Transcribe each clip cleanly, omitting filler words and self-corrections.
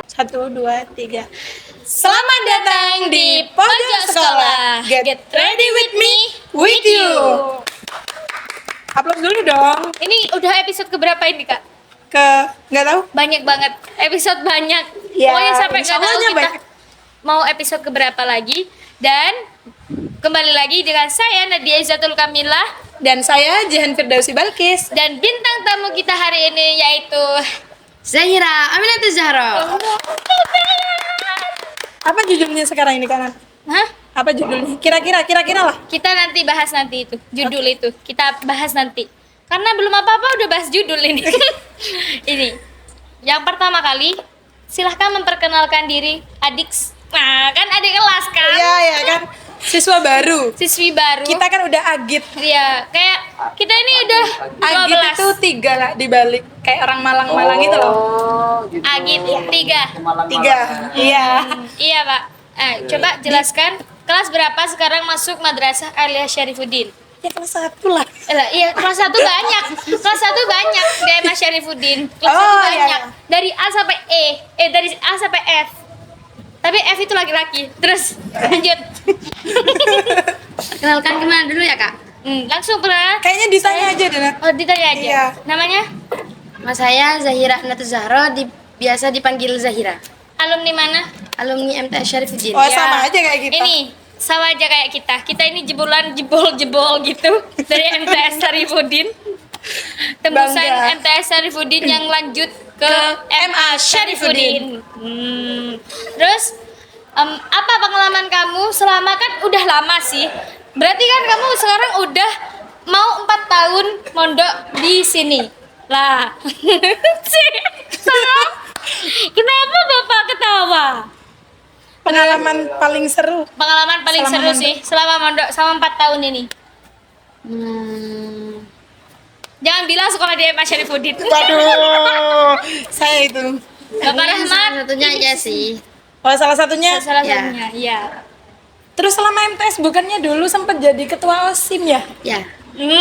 Satu, dua, tiga. Selamat datang di Pojok Sekolah. Get ready with me, with you. Upload dulu dong. Ini udah episode keberapa ini, Kak? Nggak tahu. Banyak banget. Episode banyak. Ya, Pokoknya sampai nggak tahu insyaallah kita banyak. mau episode keberapa lagi. Dan kembali lagi dengan saya Nadia Izzatul Kamilah. Dan saya Jihan Firdausi Balkis. Dan bintang tamu kita hari ini yaitu Zahira Aminatul Zahra. Apa judulnya sekarang ini kanan? Hah? Apa judulnya? Kira-kira lah. Kita nanti bahas nanti itu, judul itu. Kita bahas nanti. Karena belum apa-apa udah bahas judul ini. Ini. Yang pertama kali, silahkan memperkenalkan diri adik. Nah, kan adik kelas kan? Iya, ya kan. Siswa baru. Siswi baru. Kita kan udah agit. Iya, kayak kita ini udah 12. Agit itu 3 lah dibalik. Kayak orang Malang-Malang itu loh. Agit 3. 3. Iya. Iya, Pak. Coba jelaskan kelas berapa sekarang masuk Madrasah Aliyah Syarifuddin? Ya kelas 1 lah. Iya, kelas 1 banyak. Kelas 1 banyak di Mas Syarifuddin. Kelas 1 Oh, banyak. iya. Dari A sampai dari A sampai F. Tapi F itu laki-laki. Terus lanjut. Kenalkan kemana dulu ya, Kak? Langsung pernah. Kayaknya ditanya aja deh, Nat. Oh, ditanya aja. Iya. Namanya? Mas saya Zahira Aminatul Zahra, biasa dipanggil Zahira. Alumni mana? Alumni MTS Syarifuddin. Oh, Ya. sama aja kayak kita. Ini sama aja kayak kita. Kita ini jebol gitu dari MTS Syarifuddin. Tembusan Bangga. MTS Syarifuddin yang lanjut ke MA Syarifuddin. Terus apa pengalaman kamu selama kan udah lama sih. Berarti kan kamu sekarang udah mau 4 tahun mondok di sini. Lah. Kenapa Bapak ketawa? Pengalaman paling seru. Pengalaman paling Selama seru mondok. sih selama mondok sama 4 tahun ini. Jangan bilang sekolah di MA Syarifuddin. Waduh, saya itu. Bapak Rahmat. Salah satunya ya sih. Oh, salah satunya. Salah Ya. satunya, iya. Terus selama MTS bukannya dulu sempat jadi ketua OSIM ya? Ya.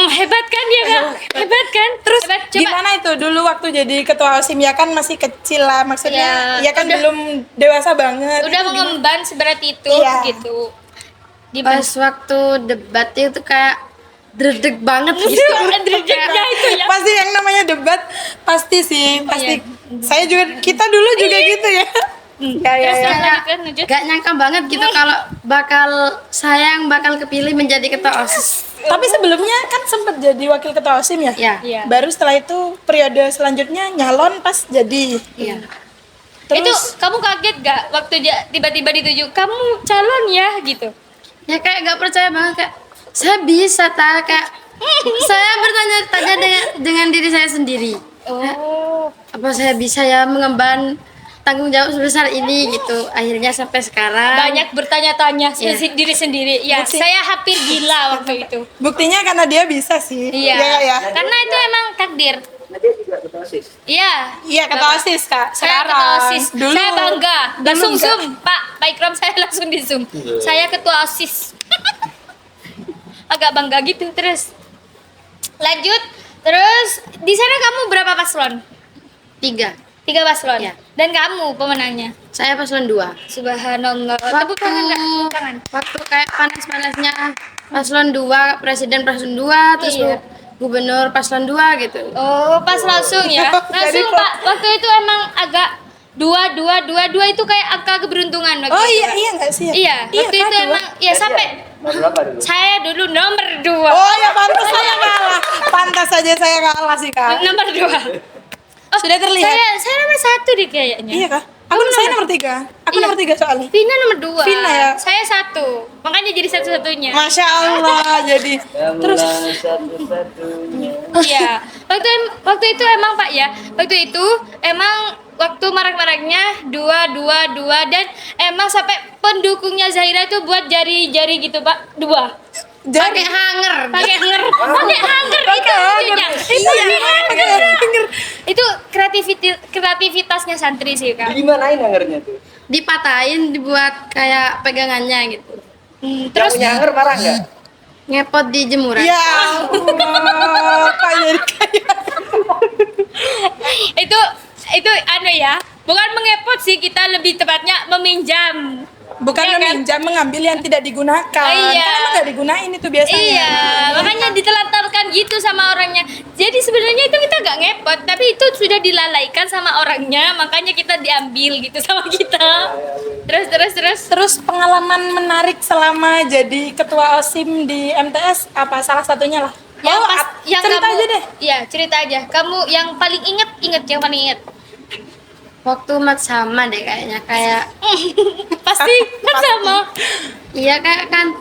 Hebat kan dia, Kak? Hebat kan? Terus hebat. Coba. gimana itu dulu waktu jadi ketua OSIM ya kan masih kecil lah maksudnya. Ya, Ya kan udah- belum dewasa banget. Udah Itu gimana? mengemban seberat itu Iya. gitu. Pas waktu debat itu kayak dredeg banget gitu. Dredegnya itu ya. Pasti yang namanya debat pasti sih, pasti. Iya. Saya juga kita dulu juga gitu ya. Ya ya Terus ya. lanjut. Gak nyangka banget gitu kalau bakal kepilih menjadi ketua OSIS. Tapi sebelumnya kan sempat jadi wakil ketua OSIM ya? Ya. Iya. Baru setelah itu periode selanjutnya nyalon pas jadi. Iya. Itu Terus kamu kaget gak waktu dia tiba-tiba ditunjuk kamu calon ya gitu? Ya kayak gak percaya banget kayak saya bisa kayak saya bertanya-tanya dengan diri saya sendiri. Oh. Apa saya bisa ya mengemban tanggung jawab sebesar ini gitu. Akhirnya sampai sekarang Banyak bertanya-tanya Iya. diri sendiri. Ya, Bukti- saya hampir gila waktu itu. buktinya karena dia bisa sih. Iya. Iya ya. Karena itu emang takdir. Dia juga ketua OSIS. Iya. Iya ketua Bapak. OSIS Kak. Saya Sekarang. ketua OSIS. Dulu. Saya bangga. Dulu Langsung enggak. zoom, Pak Ikram saya langsung di zoom. Saya ketua OSIS. Agak bangga gitu terus. Lanjut. Terus di sana kamu berapa paslon? 3. 3 paslon. Iya. Dan kamu pemenangnya. Saya paslon 2. Subhanallah. Tepuk tangan Kak. Tepuk tangan. Waktu kayak panas-panasnya paslon 2, presiden paslon 2, terus Iya. gubernur paslon 2 gitu. Oh, pas langsung ya. Langsung Jadi, Pak, waktu itu emang agak dua itu kayak angka keberuntungan waktu Oh itu, iya Kak. iya nggak sih? Iya, waktu Kak, itu dua. emang ya sampai Nomor berapa dulu? saya dulu nomor 2. Oh ya pantas saya kalah. Pantas saja saya kalah sih Kak. Nomor 2. Sudah terlihat. Saya nomor 1 deh kayaknya. Iya Kak. Saya nomor 3. Aku Iya. nomor 3 soalnya. Vina nomor 2. Vina ya? Saya 1. Makanya jadi satu-satunya. Masya Allah jadi. Terus Terus satu-satunya. Iya. Waktu itu emang Pak ya. Waktu itu emang waktu marak-maraknya 2 dan emang sampai pendukungnya Zahira itu buat jari-jari gitu Pak. 2. Pakai hanger. Pakai hanger itu lucunya. Itu Iya, pakai hanger. Itu kreativitasnya santri sih Kak. Gimanain hangernya tuh? Dipatahin dibuat kayak pegangannya gitu. Yang Terus punya hanger marah nggak? Ngepot di jemuran. Ya Allah, Kak jadi kayak itu anu ya, bukan mengepot sih, kita lebih tepatnya meminjam. bukan Iya kan? meminjam, mengambil yang tidak digunakan. Iya. Kan emang nggak digunain itu biasanya. Iya, makanya ditelantarkan gitu sama orangnya. Jadi sebenarnya itu kita nggak ngepot, tapi itu sudah dilalaikan sama orangnya, makanya kita diambil gitu sama kita. Terus. Pengalaman menarik selama jadi ketua OSIM di MTS apa salah satunya lah? Cerita kamu, aja deh. Iya, cerita aja. Kamu yang paling inget yang paling inget. Waktu mat sama deh kayaknya, kayak Pasti kan sama. iya kayak kan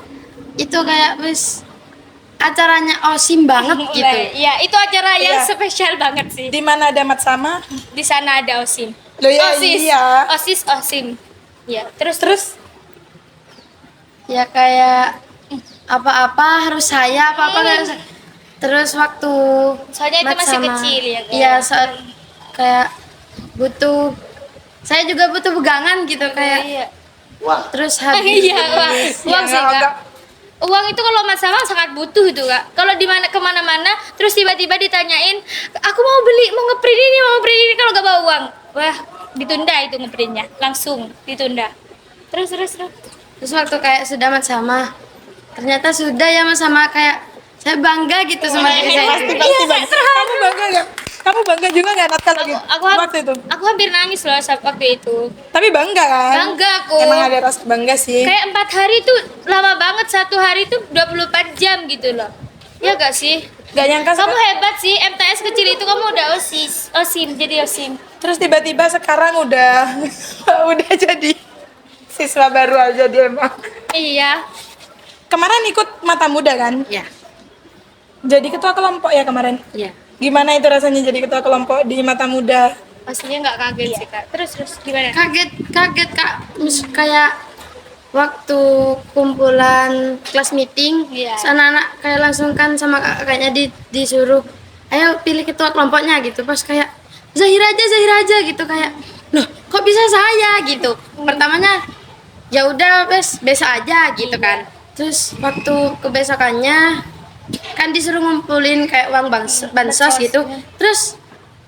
itu kayak wis acaranya OSIM banget gitu. Iya, itu acara yang Iya. spesial banget sih. Di mana ada mat sama? Di sana ada OSIM. Loh, ya, OSIS. iya. OSIM. Iya, Terus Ya kayak apa-apa harus saya, apa-apa harus. Terus waktu Soalnya itu mat masih sama- kecil ya, kan? Iya, saat kayak butuh, saya juga butuh pegangan gitu kayak. Iya. Wah, Terus habis. Iya, uang sih, Ya, Kak. agak- Uang itu kalau Mas Sama sangat butuh itu, Kak. Kalau di mana kemana-mana terus tiba-tiba ditanyain, "Aku mau ngeprint ini, kalau gak bawa uang." Wah, ditunda itu ngeprintnya. Langsung ditunda. Terus. Terus waktu kayak sudah mat sama, ternyata sudah ya mas sama, kayak saya bangga gitu sama diri saya. pasti sendiri. bangga. Kamu bangga nggak? Kamu bangga juga nggak Natal lagi waktu itu? Aku hampir nangis loh saat waktu itu. Tapi bangga kan? Bangga aku. Emang ada rasa bangga sih. Kayak 4 hari itu lama banget, satu hari itu 24 jam gitu loh. Ya gak sih? Gak nyangka Kamu hebat sih, MTS kecil itu kamu udah OSIM, jadi OSIM. terus tiba-tiba sekarang udah udah jadi siswa baru aja dia emang. Iya. Kemarin ikut Mata Muda kan? Iya, Jadi ketua kelompok ya kemarin. iya. Gimana itu rasanya jadi ketua kelompok di Mata Muda? Pastinya nggak kaget sih, Kak. Terus gimana? Kaget kak. Kayak waktu kumpulan kelas meeting, Iya. anak-anak kayak langsung kan sama kakaknya disuruh, ayo pilih ketua kelompoknya gitu. Pas kayak Zahira aja gitu, kayak loh kok bisa saya gitu. Pertamanya ya udah biasa aja gitu kan. Terus waktu kebesokannya kan disuruh ngumpulin kayak uang bansos gitu. Terus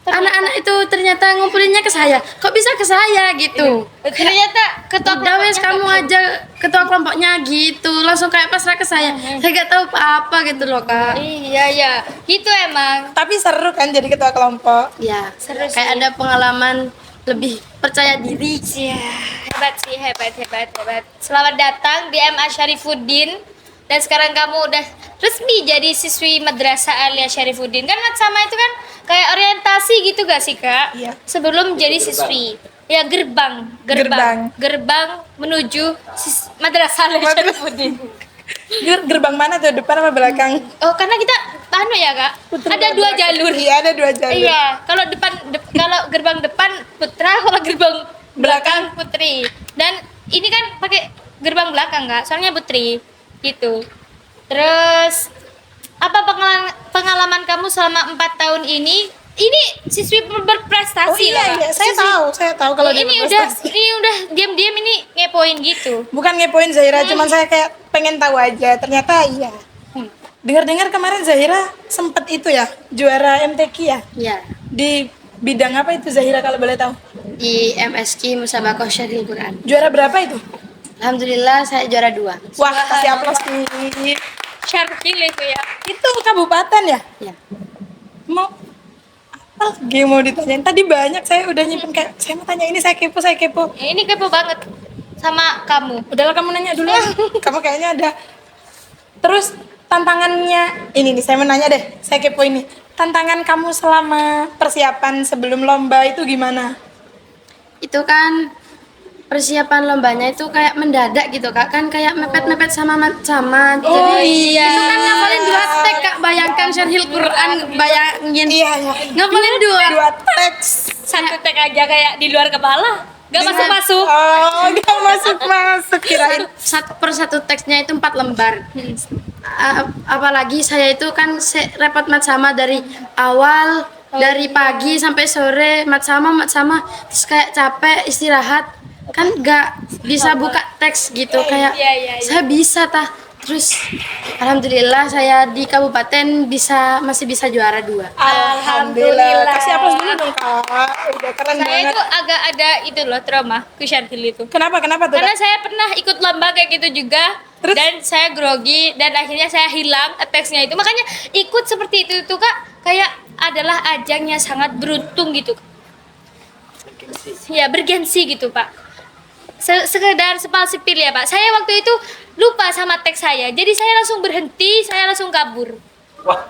anak-anak itu ternyata ngumpulinnya ke saya. Kok bisa ke saya gitu? Ternyata ketua Udah wes kelompoknya kamu aja ketua kelompoknya gitu. Langsung kayak pasrah ke saya. Saya gak tahu apa-apa gitu loh kak. Iya, ya. Gitu emang. Tapi seru kan jadi ketua kelompok. Ya, Seru sih. kayak ada pengalaman lebih percaya diri. Iya, hebat sih, hebat. Selamat datang di MA Syarifuddin. Dan sekarang kamu udah resmi jadi siswi Madrasah Alia Syarifuddin. Kan Mat sama itu kan kayak orientasi gitu gak sih, Kak? Iya. Sebelum jadi siswi. Ya gerbang menuju Madrasah Alia Syarifuddin. Gerbang mana tuh? Depan apa belakang? Oh, karena kita ya, Kak. Ada 2 jalur. Iya, ada 2 jalur. Iya, kalau kalau gerbang depan putra, kalau gerbang belakang putri. Dan ini kan pakai gerbang belakang, Kak. Soalnya putri gitu. Terus apa pengalaman kamu selama 4 tahun ini? Ini siswi berprestasi Oh iya, loh, Kak. iya. Saya Siswi- tahu kalau dia ini berprestasi. udah diam-diam ini ngepoin gitu. Bukan ngepoin Zahira, cuman saya kayak pengen tahu aja. Ternyata iya. Dengar-dengar kemarin Zahira sempet itu ya, juara MTQ ya. Ya, Di bidang apa itu Zahira kalau boleh tahu? di MSQ Musabakoh Syarihil Quran. Juara berapa itu? Alhamdulillah saya juara 2. Wah, kasih aplaus nih. Syarhil itu ya. Itu kabupaten ya? Ya. Mau apa lagi mau ditanyain? Tadi banyak saya udah nyimpen kayak saya mau tanya ini, saya kepo. Ini kepo banget sama kamu. Udahlah kamu nanya dulu. Kamu kayaknya ada. Terus tantangannya ini nih, saya mau nanya deh. Saya kepo ini. Tantangan kamu selama persiapan sebelum lomba itu gimana? Itu kan persiapan lombanya itu kayak mendadak gitu kak, kan kayak mepet-mepet sama Oh, jadi iya. itu kan ngapalin 2 teks kak, bayangkan Syarhil Quran, bayangin Iya. ngapalin 2 teks. Satu tek aja kayak di luar kepala. Gak masuk-masuk. Oh, gak masuk kirain. per satu teksnya itu 4 lembar. Apalagi saya itu kan repot mat sama dari awal, dari pagi sampai sore mat sama terus kayak capek istirahat. kan nggak bisa buka teks gitu kayak Iya. saya bisa tah. Terus alhamdulillah saya di kabupaten masih bisa juara 2. Alhamdulillah. Kasih aplaus dulu dong kak. Udah keren Saya banget. itu agak ada itu loh trauma ke Syarhil itu. Kenapa tuh Karena kak? saya pernah ikut lomba kayak gitu juga. Terus? Dan saya grogi dan akhirnya saya hilang teksnya itu. Makanya ikut seperti itu tuh kak kayak adalah ajang yang sangat beruntung gitu. Ya bergensi gitu pak. Sekedar sepal sipil ya pak. Saya waktu itu lupa sama teks saya. Jadi saya langsung berhenti, saya langsung kabur. Wah,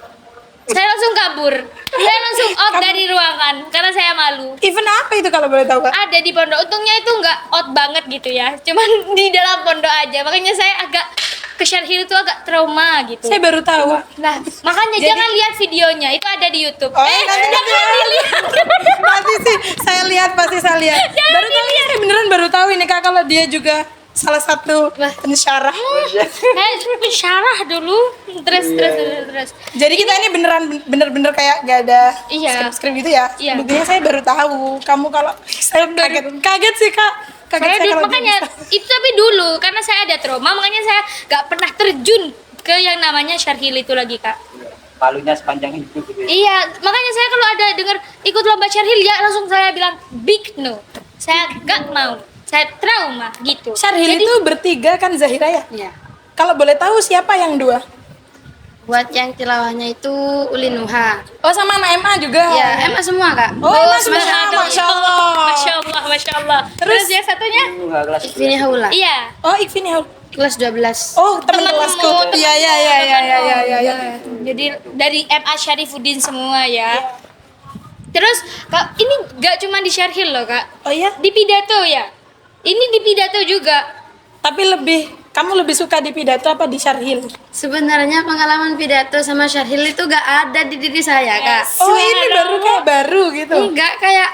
Saya langsung kabur. Saya langsung out dari ruangan karena saya malu. Event apa itu kalau boleh tahu kak? Ada di pondok, untungnya itu nggak out banget gitu ya, cuman di dalam pondok aja. Makanya saya agak ke Syarhil itu agak trauma gitu. Saya baru tahu. Nah, makanya jangan lihat videonya, itu ada di YouTube. Oh, nanti sih saya lihat, pasti saya lihat. Baru tahu ini, saya beneran baru tahu ini kak kalau dia juga salah satu pensyarah. Pensyarah dulu, terus. Jadi kita ini bener-bener kayak gak ada Iya. skrip gitu ya. Iya. Buktinya saya baru tahu. Kamu kalau saya kaget sih kak. Kaget Saya saya dulu, kalau makanya dia bisa. itu tapi dulu karena saya ada trauma, makanya saya nggak pernah terjun ke yang namanya Syarhil itu lagi kak. palunya sepanjang hidup gitu. Iya, makanya saya kalau ada dengar ikut lomba Syarhil ya langsung saya bilang big no. Saya nggak mau. Saya trauma gitu. Syarhil Jadi, itu bertiga kan Zahira ya? Ya. Kalau boleh tahu siapa yang 2? Buat yang tilawahnya itu Ulinuha. Oh sama anak MA juga? Ya, emang semua kak. Oh MA semua, Masya Masya Allah. Masya Allah. Terus yang satunya? Kelas Ikvini Haula, Iya. Oh Ikvin ya? kelas 12. Oh teman Temanmu, kelasku. temanmu, Iya. Iya. Jadi dari MA Syarifuddin semua ya. Terus kak, ini nggak cuma di Syarhil loh kak. Oh iya? Di pidato ya. Ini di pidato juga. Tapi kamu lebih suka di pidato apa di Syarhil? Sebenarnya pengalaman pidato sama Syarhil itu gak ada di diri saya kak. Oh ini baru gitu. Enggak, kayak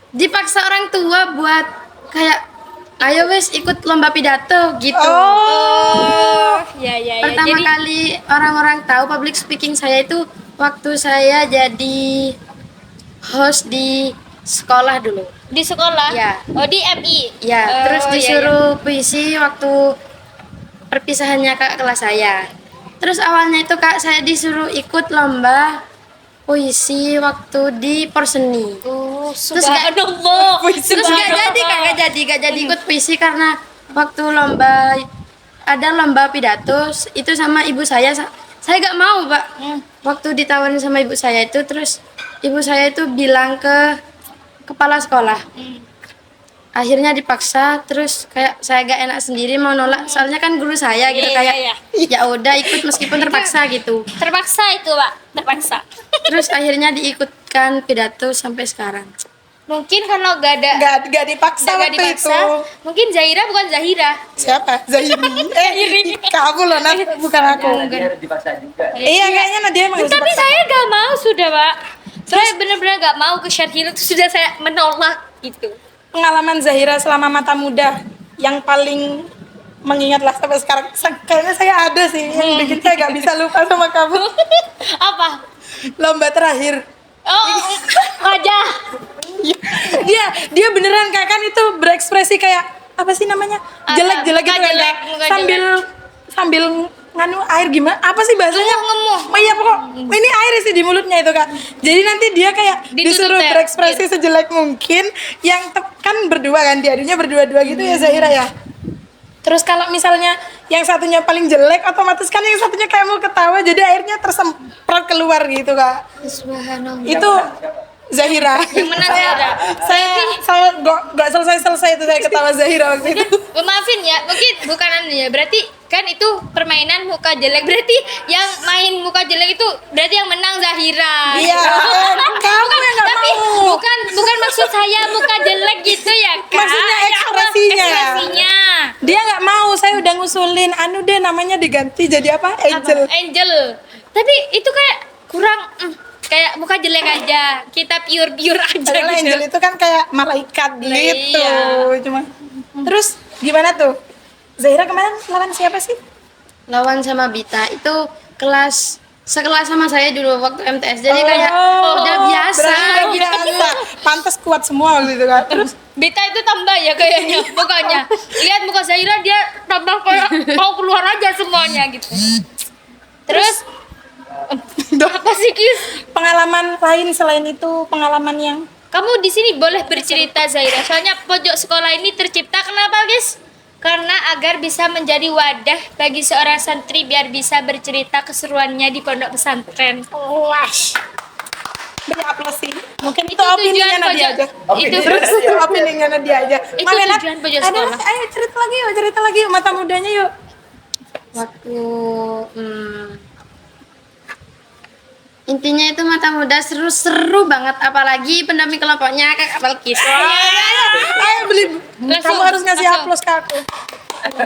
dipaksa orang tua buat kayak ayo wes ikut lomba pidato gitu. Oh. Ya. Pertama Jadi kali orang-orang tahu public speaking saya itu waktu saya jadi host di sekolah dulu. di sekolah. Ya. Oh di MI. Ya, terus Oh, disuruh puisi waktu perpisahannya kak kelas saya. Terus awalnya itu kak saya disuruh ikut lomba puisi waktu di Porseni. Oh, Terus gak- subhanallah. Terus gak jadi ikut puisi karena waktu ada lomba pidato itu sama ibu saya gak mau pak. Waktu ditawarin sama ibu saya itu terus ibu saya itu bilang ke kepala sekolah. Akhirnya dipaksa, terus kayak saya gak enak sendiri mau nolak soalnya kan guru saya gitu Iya, kayak iya. ya udah ikut meskipun terpaksa gitu. Terpaksa itu, Pak. Terpaksa. Terus akhirnya diikutkan pidato sampai sekarang. Mungkin kalau gak ada Gak dipaksa gak waktu dipaksa, itu. mungkin Zahira bukan Zahira. Siapa? Zahiri. Kamu loh Nat, bukan aku. Dia dipaksa juga. Iya kayaknya Nadia emang harus Tapi dipaksa. saya gak mau sudah, Pak. Saya benar-benar gak mau ke Syarhil itu sudah saya menolak gitu. Pengalaman Zahira selama mata muda yang paling mengingatlah sampai sekarang. Kayaknya saya ada sih yang bikin saya gak bisa lupa sama kamu. Apa? Lomba terakhir. Oh, wajah. Dia beneran kak kan itu berekspresi kayak apa sih namanya Apa? jelek-jelek gitu Muka kan jelek, Kak? muka sambil nganu air gimana apa sih bahasanya Ngemuh. oh iya pokok ini air sih di mulutnya itu kak jadi nanti dia kayak Ditutup disuruh ya? berekspresi sejelek mungkin yang kan berdua kan diadunya berdua-dua gitu ya Zahira ya. Terus kalau misalnya yang satunya paling jelek, otomatis kan yang satunya kayak mau ketawa, jadi airnya tersemprot keluar gitu kak. Subhanallah. Itu Zahira. Yang menang Zahira. Saya nggak selesai itu saya ketawa Zahira waktu itu. Maafin ya, mungkin bukan anu ya. Berarti kan itu permainan muka jelek. Berarti yang main muka jelek itu berarti yang menang Zahira. Iya, kamu yang nggak Tapi mau. bukan maksud saya muka jelek gitu ya, Kak. Maksudnya Ya Allah, ekspresinya. Ekspresinya. Dia nggak mau, saya udah ngusulin, anu deh namanya diganti jadi apa? Angel. Apa? Angel. Tapi itu kayak kurang kayak muka jelek aja. Kita pure aja Padahal gitu. Angel itu kan kayak malaikat Nah, gitu. iya. Cuma terus gimana tuh? Zahira kemarin lawan siapa sih? Lawan sama Bita itu kelas sekelas sama saya dulu waktu MTS. Jadi kayak udah biasa gitu. biasa. Pantas kuat semua gitu kan. Terus Bita itu tambah ya kayaknya mukanya. Lihat muka Zaira dia tambah kayak mau keluar aja semuanya gitu. Terus apa sih Kis? pengalaman lain selain itu, pengalaman yang Kamu di sini boleh bercerita Zaira. Soalnya pojok sekolah ini tercipta kenapa Kis? Karena agar bisa menjadi wadah bagi seorang santri biar bisa bercerita keseruannya di pondok pesantren. luas. Beri aplaus sih. Mungkin itu Itu opininya tujuan Nadia pojok. aja. Itu Terus opininya Nadia aja. Itu Mana, Nat? tujuan pojok Ada, sekolah. ayo cerita lagi yuk mata mudanya yuk. Waktu intinya itu mata muda seru-seru banget, apalagi pendamping kelompoknya Kak Balkis. Ayo beli. Langsung, Kamu harus ngasih langsung. aplaus ke aku.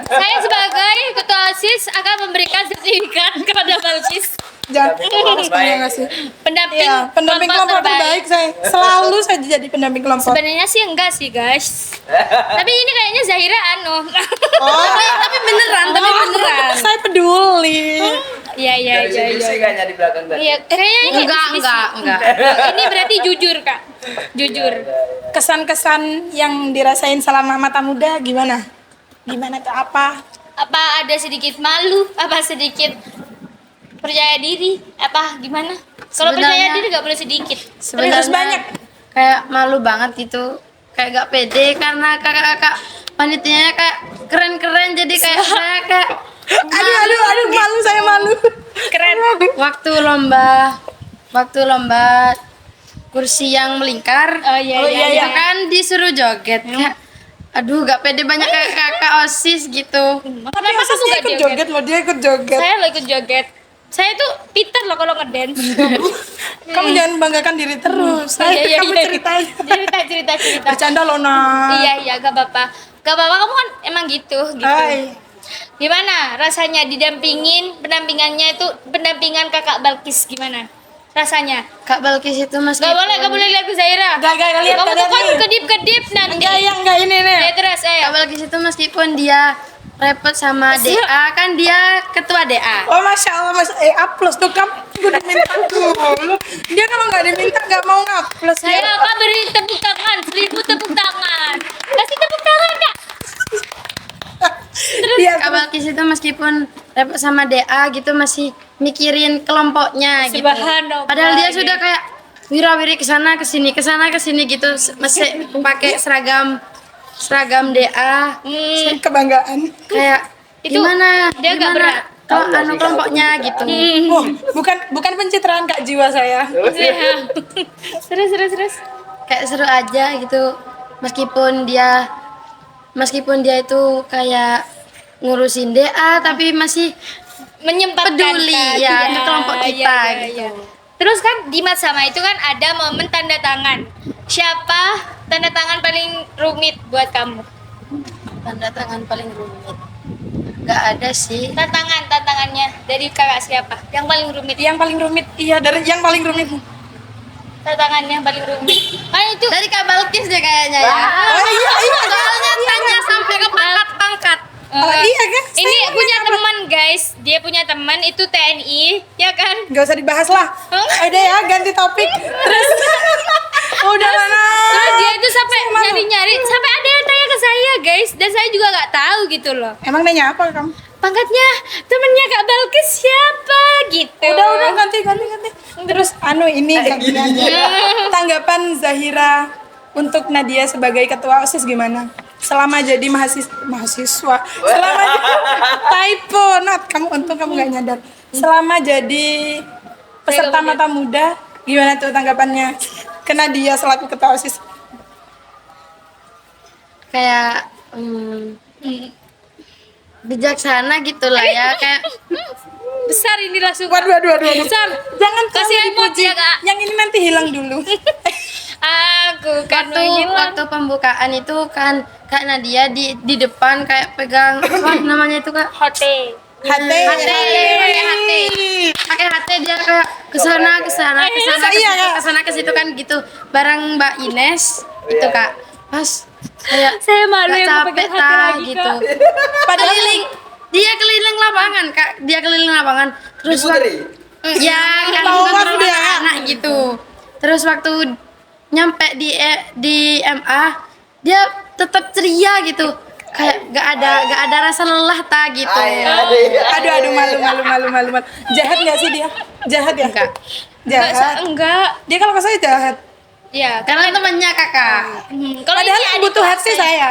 Saya sebagai ketua OSIS akan memberikan sertifikat kepada Balkis. Jangan harus kamu ngasih. Pendamping, Iya, pendamping kelompok terbaik saya. Selalu saja jadi pendamping kelompok. Sebenarnya sih enggak sih guys. Tapi ini kayaknya Zahira Tapi beneran. Saya peduli. Iya iya iya iya. Sih kayaknya di belakang tadi. Iya kayaknya ini Enggak. Ini berarti jujur kak. Jujur. Kesan-kesan yang dirasain selama mata muda gimana? Gimana tuh apa? Apa ada sedikit malu? Apa sedikit percaya diri? Apa gimana? Kalau percaya Sebenarnya- diri nggak boleh sedikit. Terus banyak. Kayak malu banget gitu, kayak gak pede karena kakak-kakak panitianya kayak keren-keren, jadi kayak saya kayak Aduh, malu saya malu. Keren. waktu lomba kursi yang melingkar. Oh iya Oh, iya. iya, iya. Kan disuruh joget kayak aduh gak pede, banyak kakak OSIS gitu. Tapi Kenapa kamu Asis nggak ikut joget? joget loh, dia ikut joget. Saya lo ikut joget. Saya tuh Peter loh kalau ngedance. Kamu jangan banggakan diri terus. Kamu ceritain. cerita. Bercanda loh, Nak. Iya, gak apa-apa. Gak apa-apa, kamu kan emang gitu. Hai. Gimana rasanya pendampingannya itu pendampingan kakak Balkis gimana? Rasanya? Kak Balkis itu Gak boleh lihat ke Zaira. Gak lihat Kamu tuh kan nih. kedip-kedip nanti. Enggak ini nih. Ya, terus Kak Balkis itu meskipun dia repot sama DA, kan dia ketua DA. Oh, Masya Allah, aplaus tuh kamu udah diminta dulu. Dia kalau nggak diminta nggak mau ngaplaus. Saya apa beri tepuk tangan, 1000 tepuk tangan. Kasih tepuk tangan kak. Iya, Kak Balkis itu meskipun repot sama DA gitu masih mikirin kelompoknya gitu. Subhanallah. Padahal dia sudah kayak wirawiri kesana kesini gitu, masih pakai seragam DA. kebanggaan. Kayak Itu gimana dia agak berat. kalau kelompoknya gitu. Oh, bukan pencitraan Kak, jiwa saya. Iya. Terus. Kayak seru aja gitu, meskipun dia itu kayak ngurusin DA tapi masih Menyempatkan peduli kan? ya Iya, ke kelompok kita iya, gitu. iya. Terus kan di Matsama itu kan ada momen tanda tangan. Siapa tanda tangan paling rumit buat kamu? Tanda tangan paling rumit nggak ada sih. Tantangannya dari kakak siapa? Yang paling rumit. Yang paling rumit, iya dari yang paling rumit. Tantangannya paling rumit. Kan itu Dari Kak Balkis deh kayaknya ya. Oh iya, Soalnya tanya sampai ke pangkat. Oh iya kan? Ini punya teman guys, dia punya teman itu TNI, ya kan? Gak usah dibahas lah. Udah ya, ganti topik. Terus udah lah, Nak. Terus dia itu sampai nyari-nyari, sampai ada yang tanya ke saya guys, dan saya juga nggak tahu gitu loh. Emang nanya apa kamu? Pangkatnya temennya Kak Balkis siapa gitu. Udah ganti. Terus ini ganti aja. Tanggapan Zahira untuk Nadia sebagai ketua OSIS gimana? Selama jadi mahasiswa. Selama typo, Nat, kamu nggak nyadar. Selama jadi peserta mata muda, gimana tuh tanggapannya ke Nadia selaku ketua OSIS? Kayak bijaksana gitulah ya, kayak Besar ini langsung. Waduh. Besar. Jangan Kasih terlalu emoji ya Kak. Yang ini nanti hilang dulu. Aku kan waktu pembukaan itu kan Kak Nadia di depan kayak pegang apa namanya itu Kak? Hote. Hati. Pakai HT dia kayak kesana ke situ kan gitu bareng Mbak Ines itu Kak. Pas kayak Saya malu gak yang capek pegang hati ta lagi gitu. Kak. Dia keliling lapangan Kak, dia keliling lapangan terus Putri. Ya kan Tawaf kontrol dia. anak gitu. Terus waktu nyampe di MA dia tetap ceria gitu. Kayak gak ada rasa lelah ta gitu. Aduh malu. Jahat nggak sih dia? Jahat ya? Enggak. Jahat. Enggak. Dia kalau ke saya jahat. Ya, Karena temannya kakak. kalau Padahal ini yang adik butuh kelas hati saya.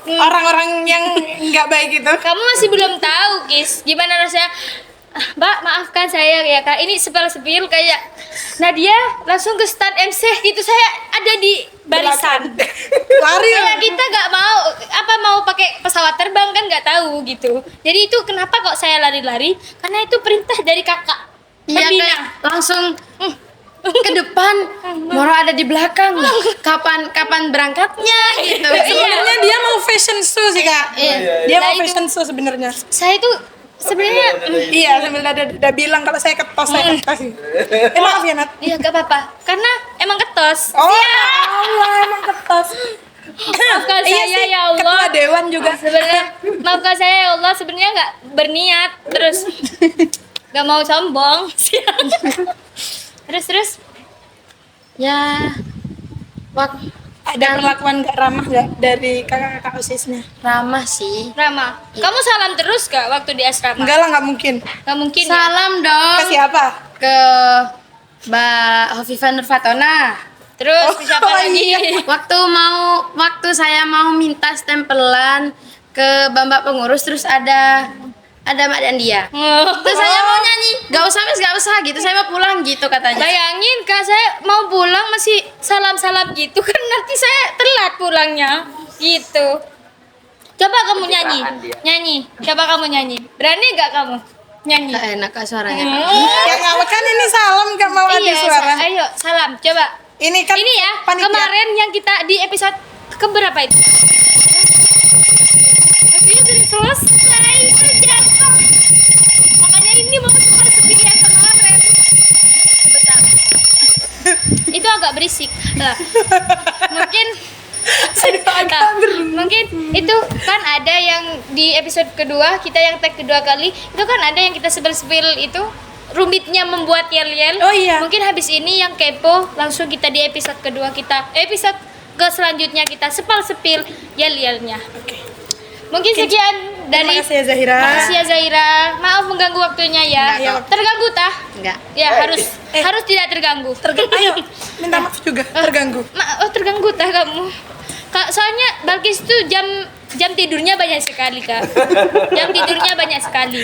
Orang-orang yang nggak baik itu. Kamu masih belum tahu, Kis. Gimana rasanya? "Ah, Mbak, maafkan saya ya Kak. Ini sepil kayak Nadia langsung ke stand MC gitu. Saya ada di barisan. Lari Kayak kita nggak mau pakai pesawat terbang kan nggak tahu gitu. Jadi itu kenapa kok saya lari-lari? Karena itu perintah dari kakak. Iya Pembina. kayak langsung ke depan, Moro ada di belakang. Kapan berangkatnya gitu. Sebenarnya dia mau fashion show sih kak. Dia Nah, mau itu. fashion show sebenarnya. Saya itu sebenarnya Iya sambil udah bilang kalau saya ketos saya ketos sih. Maaf ya Nat. iya gak apa-apa. Karena emang ketos. Oh ya Allah emang ketos. Maafkan Iya saya sih, ya Allah. Ketua dewan juga. Sebenarnya maafkan saya ya Allah, sebenarnya nggak berniat terus nggak mau sombong. terus Ya Ada perlakuan gak ramah gak dari kakak-kakak osisnya? ramah sih. Rama, kamu salam terus gak waktu di asrama? Enggak lah nggak mungkin. Nggak mungkin. Ya? Salam dong Ke siapa? ke Mbak Hovifa Nurfatona. Terus siapa oh, lagi? iya. Waktu saya mau minta stempelan ke Mbak pengurus, terus ada Mbak Dandia. Terus saya mau nyanyi, gak usah gitu, saya mau pulang gitu katanya. Bayangin kak, saya mau pulang masih salam-salam gitu kan nanti saya telat pulangnya gitu. Coba kamu nyanyi, nyanyi. Coba kamu nyanyi. Berani gak kamu nyanyi? Gak enak kak suaranya. Ya nggak kan ini salam gak mau ada Iya, suara. ayo salam. Coba. Ini kan Ini ya, panitia. kemarin yang kita di episode keberapa itu? Episode sudah selesai, itu jatuh. Makanya ini mau seperti yang kemarin. Sebentar. Itu agak berisik. Nah, mungkin mungkin itu kan ada yang di episode kedua kita yang tag kedua kali itu kan ada yang kita sebel-sebel itu rumitnya membuat yel-yel. Oh, iya. Mungkin habis ini yang kepo langsung kita di episode kedua kita episode ke selanjutnya kita sepil yel-yelnya. Oke. Mungkin sekian Terima dari kasih ya Zahira. Makasih ya Zahira. Maaf mengganggu waktunya ya. Enggak, ya. Terganggu tah? Enggak. Ya harus tidak terganggu. Ayo minta maaf juga terganggu. Terganggu tah kamu. Kak, soalnya Balkis tuh jam tidurnya banyak sekali, Kak. Jam tidurnya banyak sekali.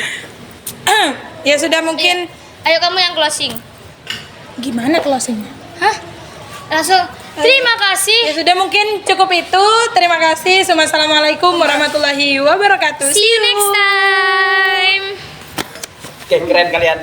Ya sudah mungkin Ayo kamu yang closing. gimana closingnya? Hah? Langsung terima kasih. Ya sudah mungkin cukup itu. Terima kasih. Assalamualaikum warahmatullahi wabarakatuh. See you next time. Oke, keren kalian.